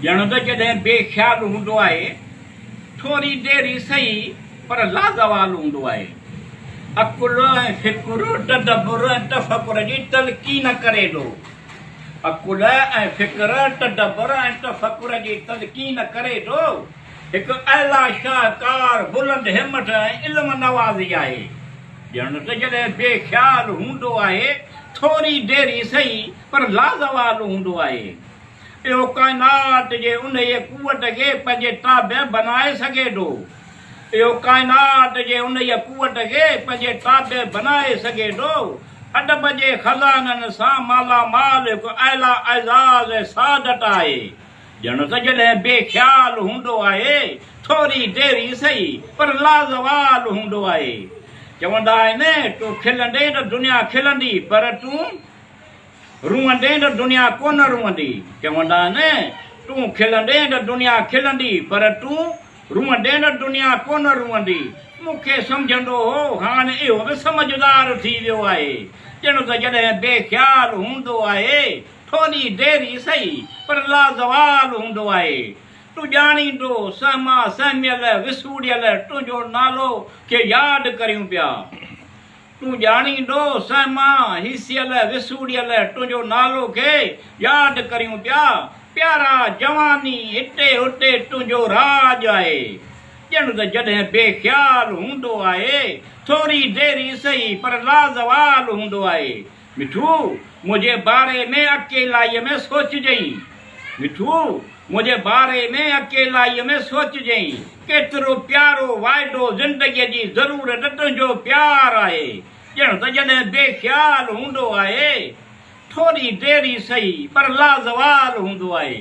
ॼण त जॾहिं बेख़्याल हूंदो आहे थोरी देरि सही पर लाज़वाल हूंदो आहे। अकुल ऐं फ़िकुर तदब्बुर ऐं तफ़कुर जी तलक़ीन करे थो। अकुल ऐं फ़िकुर तदब्बुर ऐं तफ़कुर जी तलक़ीन करे थो। हिकु अला शाहकार बुलंद हिमत ऐं इल्म नवाज़ी आहे। ॼण त जॾहिं बेख़्याल हूंदो आहे थोरी देरि सही पर लाज़वाल हूंदो आहे। इहो काइनात जे उन कुवत खे पंहिंजे ताबे बनाए सघे थो। इहो काइनात जे उन कुवत खे पंहिंजे ताबे बनाए सघे थो। अदब जे खज़ाननि सां मालामाल हिकु आला एज़ाज़ ऐं सादत आहे। ॼण त जॾहिं बेख़्याल हूंदो आहे थोरी देरि सही पर लाज़वाल हूंदो आहे। चवंदा आहिनि तूं खिलंदे त दुनिया खिलंदी पर तूं रुअंदे त दुनिया कोन रुअंदी। चवंदा आहिनि तूं खिलंदे त दुनिया खिलंदी पर तूं रुअंदे त दुनिया कोन रुअंदी। मूंखे सम्झंदो हो हाणे इहो बि समझदार थी वियो आहे। ॼण त जॾहिं बेख़्याल हूंदो आहे थोरी देरि सही पर लाज़वाल हूंदो आहे। तूं ॼाणींदो सहमा सहमियल विसूड़ियल तुंहिंजो नालो खे यादि करियूं पिया। तूं ॼाणींदो सहमा हिसियल विसूड़ियल तुंहिंजो नालो खे यादि करियूं पिया। प्यारा जवानी हिते हुते तुंहिंजो राज आहे। ॼण त जॾहिं बेख़्याल हूंदो आहे थोरी देरि सही पर लाज़वाल हूंदो आहे। मिठू मुंहिंजे बारे में अकेलाईअ में सोचजांइ। मिठू मुंहिंजे बारे में अकेलाईअ में सोचजांइ। केतिरो प्यारो वाइदो ज़िंदगीअ जी ज़रूरत तुंहिंजो प्यार आहे। ॼण त जॾहिं बेख़्याल हूंदो आहे थोरी देरि सही पर लाज़वाल हूंदो आहे।